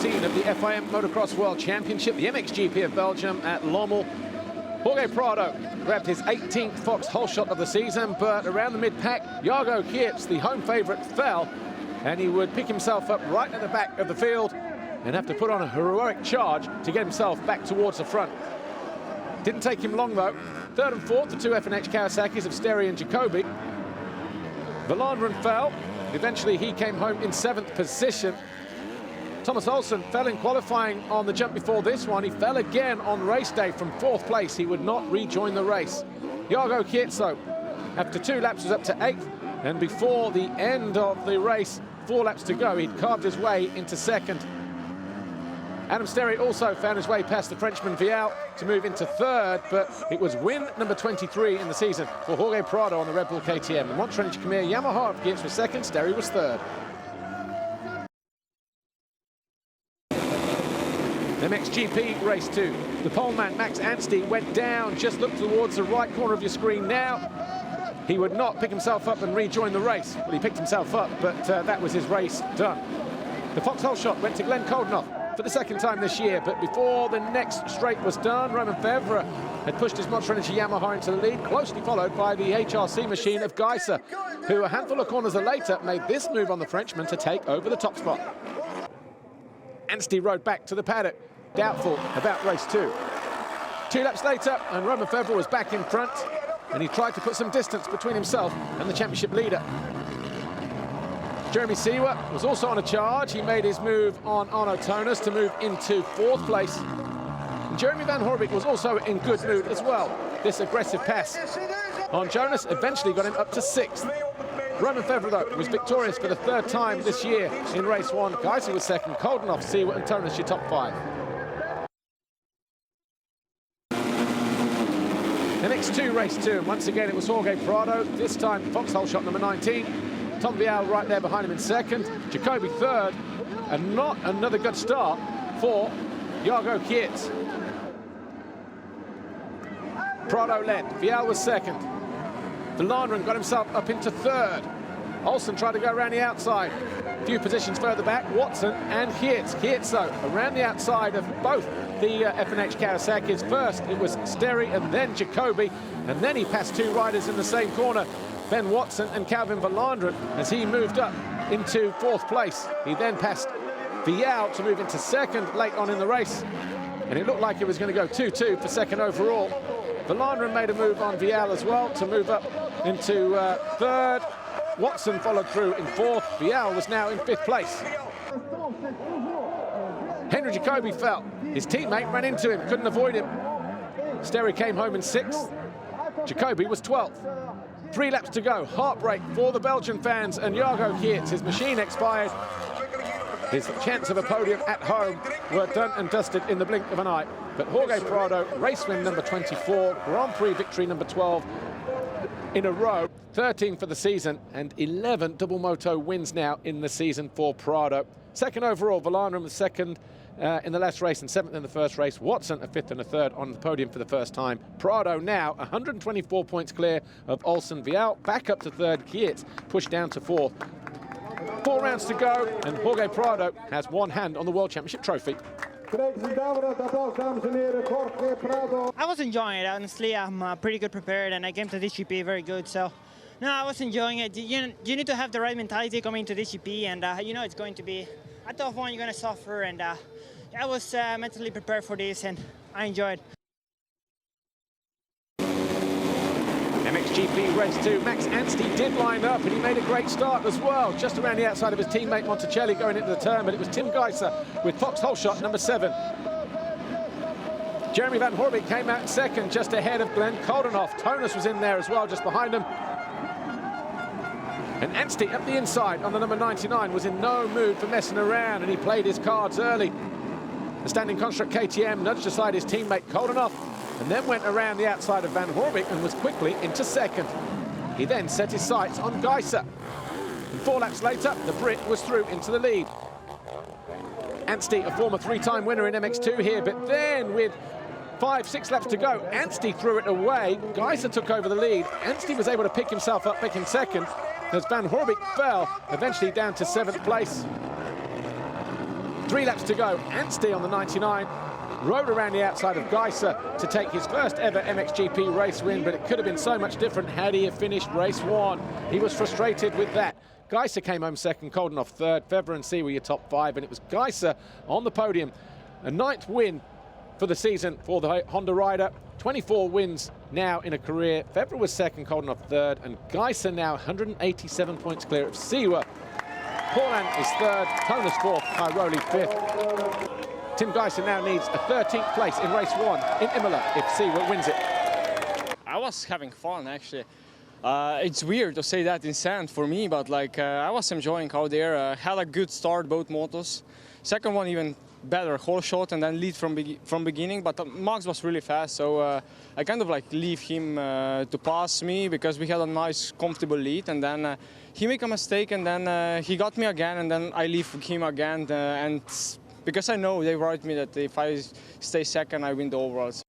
19 of the FIM Motocross World Championship, the MXGP of Belgium at Lommel. Jorge Prado grabbed his 18th Fox hole shot of the season, but around the mid-pack, Jago Geerts, the home favourite, fell, and he would pick himself up right at the back of the field and have to put on a heroic charge to get himself back towards the front. Didn't take him long, though. Third and fourth, the two F&H Kawasaki's of Sterry and Jacoby. Valandren fell. Eventually, he came home in 7th position. Thomas Olsen fell in qualifying on the jump before this one. He fell again on race day from 4th place. He would not rejoin the race. Jago Geerts, though, after 2 laps, was up to 8th. And before the end of the race, 4 laps to go, he'd carved his way into 2nd. Adam Sterry also found his way past the Frenchman Vial to move into 3rd, but it was win number 23 in the season for Jorge Prado on the Red Bull KTM. The Montrench Khmer Yamaha of Geerts was 2nd, Sterry was 3rd. MXGP race 2. The poleman Max Anstey went down. Just look towards the right corner of your screen now. He would not pick himself up and rejoin the race. Well, he picked himself up, but that was his race done. The Fox hole shot went to Glenn Koldenoff for the 2nd time this year, but before the next straight was done, Roman Fevre had pushed his Montrench Yamaha into the lead, closely followed by the HRC machine of Geiser, who a handful of corners later made this move on the Frenchman to take over the top spot. Anstey rode back to the paddock, doubtful about race 2. 2 laps later, and Roman Fevre was back in front, and he tried to put some distance between himself and the championship leader. Jeremy Seewer was also on a charge. He made his move on Arno Tonas to move into 4th place. And Jeremy Van Horbeke was also in good mood as well. This aggressive pass on Jonas eventually got him up to 6th. Roman Fevre, though, was victorious for the 3rd time this year in race 1. Geiser was 2nd, Koldenoff, Seewer and Tonas your top 5. MX2 race 2, and once again it was Jorge Prado, this time Fox hole shot number 19. Tom Vial right there behind him in 2nd, Jacoby 3rd, and not another good start for Jago Geerts. Prado led, Vial was 2nd. Valandren got himself up into 3rd. Olsen tried to go around the outside. A few positions further back, Watson and Geerts. Geerts, though, around the outside of both the F&H Kawasaki's. First, it was Sterry and then Jacoby, and then he passed 2 riders in the same corner, Ben Watson and Calvin Valandren, as he moved up into 4th place. He then passed Vial to move into 2nd late on in the race, and it looked like it was going to go 2-2 for 2nd overall. Valandren made a move on Vial as well to move up into 3rd. Watson followed through in 4th. Vial was now in 5th place. Henry Jacoby fell. His teammate ran into him, couldn't avoid him. Sterry came home in 6th. Jacoby was 12th. 3 laps to go. Heartbreak for the Belgian fans and Jago Geerts. His machine expired. His chance of a podium at home were done and dusted in the blink of an eye. But Jorge Prado, race win number 24, Grand Prix victory number 12 in a row, 13 for the season, and 11 double moto wins now in the season for Prado. 2nd overall, Valandren was 2nd in the last race and 7th in the first race. Watson a 5th and a 3rd on the podium for the first time. Prado now 124 points clear of Olsen. Vial back up to 3rd. Geerts pushed down to 4th. 4 rounds to go, and Jorge Prado has one hand on the World Championship trophy. I was enjoying it, honestly. I'm pretty good prepared, and I came to this GP very good, so no, I was enjoying it. You need to have the right mentality coming to this GP, and you know it's going to be a tough one. You're going to suffer, and I was mentally prepared for this, and I enjoyed. MXGP race 2, Max Anstey did line up, and he made a great start as well, just around the outside of his teammate Monticelli going into the turn, but it was Tim Geiser with Fox hole shot number 7. Jeremy Van Horbeke came out 2nd, just ahead of Glenn Koldenoff. Tonas was in there as well, just behind him. And Anstey up the inside on the number 99 was in no mood for messing around, and he played his cards early. The standing construct KTM nudged aside his teammate Koldenoff, and then went around the outside of Van Horbeke and was quickly into 2nd. He then set his sights on Geiser. And 4 laps later, the Brit was through into the lead. Anstey, a former 3-time winner in MX2 here, but then with 5-6 laps to go, Anstey threw it away. Geiser took over the lead. Anstey was able to pick himself up back in 2nd, as Van Horbeke fell, eventually down to 7th place. 3 laps to go. Anstey on the 99 rode around the outside of Geiser to take his first ever MXGP race win, but it could have been so much different had he have finished race 1. He was frustrated with that. Geiser came home second, Koldenoff third, Febvre and C were your top 5, and it was Geiser on the podium. A 9th win for the season for the Honda rider. 24 wins now in a career. Febvre was second, Koldenoff third, and Geiser now 187 points clear of Siwa. Paulin is third, Tonas fourth, Cairoli fifth. Tim Geiser now needs a 13th place in race 1 in Imola if Siwa wins it. I was having fun, actually. It's weird to say that in sand for me, but like I was enjoying out there. Had a good start, both motos. Second one even better, whole shot, and then lead from beginning. But Max was really fast, so I kind of like leave him to pass me because we had a nice, comfortable lead. And then he make a mistake, and then he got me again, and then I leave him again. And because I know they wrote me that if I stay second, I win the overalls.